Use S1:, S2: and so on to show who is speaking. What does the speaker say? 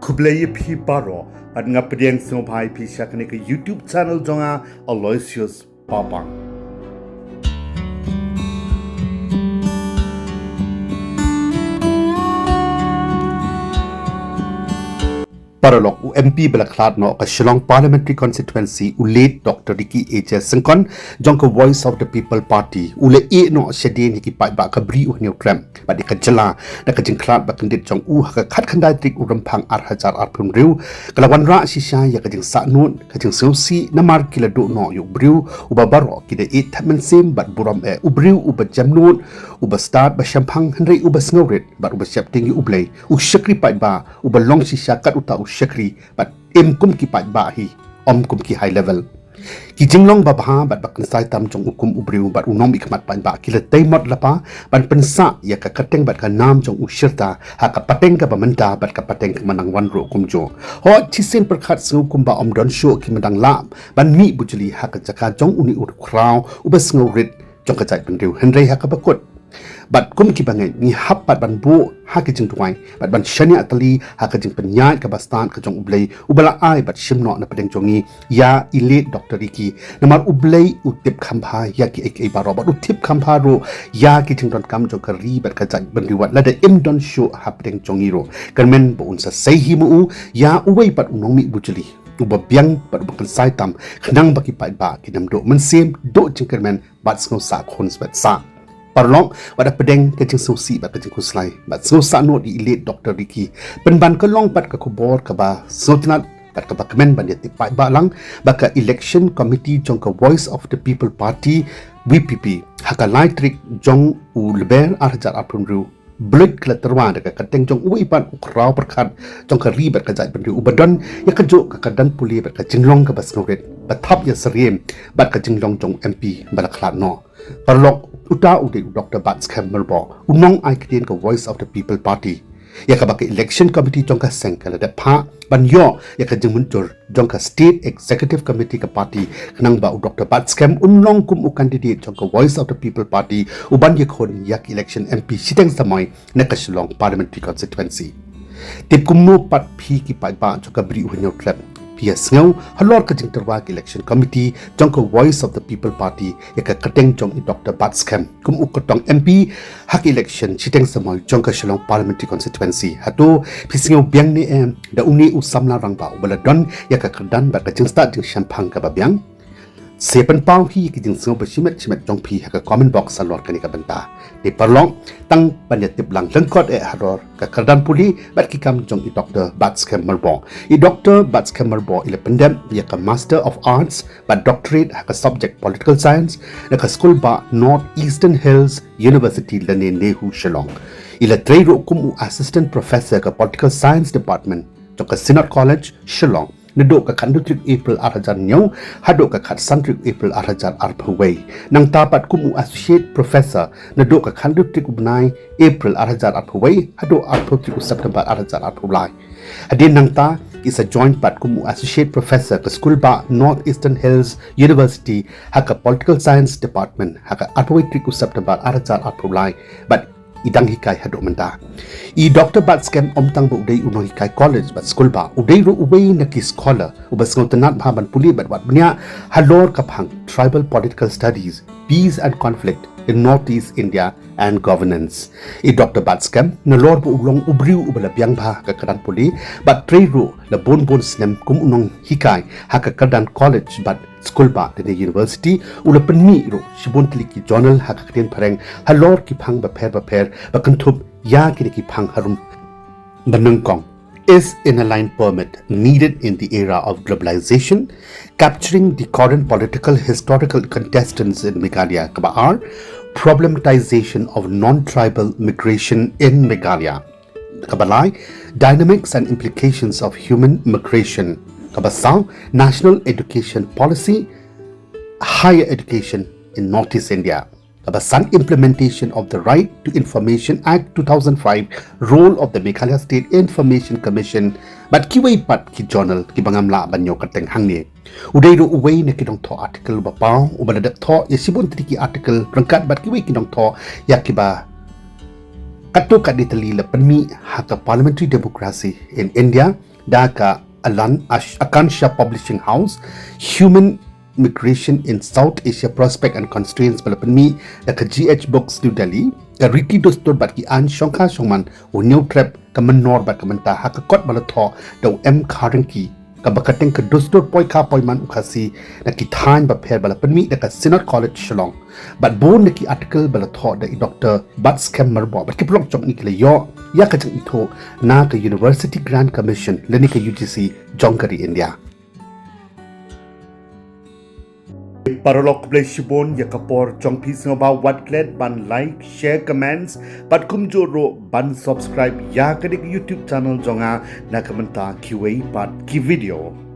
S1: Kublai pi paro at ngapediang sumpai pi syakani ke YouTube channel jonga Aloysius Papang. Paralog MP belaklat no ka Shillong Parliamentary Constituency ulit Dr.Ricky Syngkon jongka Voice of the People Party ule no shedin hiki pai ba ka bri u neutram ba di ka jala da ka jingklat ba kendit jong ka khat khandai trik urampang hajar arpun riu kalawan ra shisha ya ka jing sa nun ka jing sausi namar kila do no yu briu ubabaro kida thatmen sim bat buram ubriu ubajam nun ubastart ba shampang hendrei ubasngawrit bat ubashapting yu ublei ushakri pai ba ubalong shisha kat uta Shakri, but kum ki pat ba hi kum ki high level ki jinglong ba bha bat bakan sai tam jong ukum ubriu bat unom ikmat pan ba ki le taimot lapa ban pensa ya ka kateng bat ka nam jong ushirta ha ka pateng ka bamanta bat ka pateng ka manang wan ro kumjo ho chisen perkhat su kumba don show ki mandang lam ban mi bujuli ha ka jaka jong uni ur kraw ubas ngawrit jong ka jai pan riu henrei ha ka bakut bat kum ki bangai ni hap bat ban bu ha ki jing tuai bat ban shania atali ha ka jing penyat ka bastan ka jong ublei ubala ai bat shimno na pedeng jongi ya elite Dr. Ricky namar ublei utip khampha ya ki ek baro bat utip khampha ro ya ki jing don kam jong ka ri bat ka jai ban riwat la de don show ha pedeng jongi ro kermen bo unsa sei hi mu ya uwei bat unong mi bujuli ubabyang bat bukan sai tam khnang baki pai ba ki nam do mensim do jing kermen bat sngo sa khons bat sa Parlong pada pedeng ke jing susi bat ke jing kuslai bat so sano di elite Dr. Ricky penban ke long bat ke kubor ke ba sotnat bat ke bakmen ban yati pai ba lang baka election committee jong ke Voice of the People Party VPP haka laitrik jong u leber arjar apun ru blik kla terwa de ka teng jong u ipan ukraw perkhat jong ka ri bat ka jai ban ru ubadon ya ka jo ka dan puli bat ka jinglong ka bas ngret bat thap ya syriem bat ka jinglong jong MP balaklat no Parlok uta ude Dr. Merbo unong aikdin ka Voice of the People Party ya ka baka election committee jong ka sengkala da pha ban yo ya ka jingmuntur jong ka state executive committee ka party kanang ba Dr. unong kum u candidate jong ka Voice of the People Party uban ye khon yak election MP siteng samai na ka Shillong Parliamentary Constituency tip kumno pat phi ki pai ba jong ka bri u nyo trap PS ngau halor ka jing terwa election committee jong ka Voice of the People Party ya ka kateng jong i Dr. kum ukotong MP hak election chiteng samoy jong ka Shillong Parliamentary Constituency hato pisingau biang ni da uni usamla rangba ubaladon ya ka kyrdan ba ka jing start jing shampang ka babyang sepen pau hi ki jing singo basimet jong pi hak comment box alor ka ni ka banta di parlong tang banyak tiblang lengkot hador ka kyrdan puli bat ki kam jong i Dr. Merbo i Dr. Merbo ila pendem ya ka Master of Arts bat doctorate hak subject political science na ka school ba North Eastern Hills University lane Nehu Shillong ila treiro kum assistant professor ka political science department jong ka Synod College Shillong Nadok ka kandutrik April arajan nyaw, hadok ka katsantrik April arajan arpaway. Nang tapat kumu associate professor, nadok ka kandutrik ubnay April arajan arpaway, hadok arpawtrik September arajan arpawlay. Adin nang ta, isa joint pat kumu associate professor ka school ba North Eastern Hills University, haka political science department, haka arpaway trik September arajan arpawlay. But idang hikai hadok menta i Dr. omtang bu udai uno hikai college bat school ba udai ro ubei na ki scholar ubas ngotenat bhaban puli bat wat bnya halor kaphang tribal political studies peace and conflict in Northeast India and governance i Dr. na lor bu ulong ubriu ubala biang bha ka kadan puli bat treiro la bon snem kum unong hikai ha ka kadan college bat school ba de university ula penmi ro shibon kliki journal ha ka kren phareng halor ki phang ba pher ba kanthub ya ki phang harum banangkong is in a line permit needed in the era of globalization capturing the current political historical contestants in Meghalaya are problematization of non-tribal migration in Meghalaya kabalai dynamics and implications of human migration Kabasau, National Education Policy, Higher Education in Northeast India. Kabasan implementation of the Right to Information Act 2005, role of the Meghalaya State Information Commission, but kiway pat ki journal ki bangamla banyo kateng hangni. Uday ro uway na kinong to article bapaw, ubaladak to yasibon ki article rangkat bat kiway kinong to yakiba Katu kat Italy la penmi haka parliamentary democracy in India daka Akansha Publishing House Human Migration in South Asia Prospect and Constraints bala penmi daka GH Books New Delhi ka Ricky Dostor bat ki an shongka shongman o new trap ka menor bat ka menta haka kot bala tho do M Currently ka bakateng ka Dostor poi ka poi man ukasi na ki than ba pher bala penmi daka Synod College Shillong but bon na ki article bala tho da Dr. Bats Kemmerbo but ki blog chok ni kile yo ya ka jang ito na ka University Grant Commission leni ka UGC Jongkari India Paralok Bleshibon Yakapor Chong Pising about what glad ban like, share, comments, but kumjoro ban subscribe ya kadik YouTube channel jonga na kamenta QA part ki video.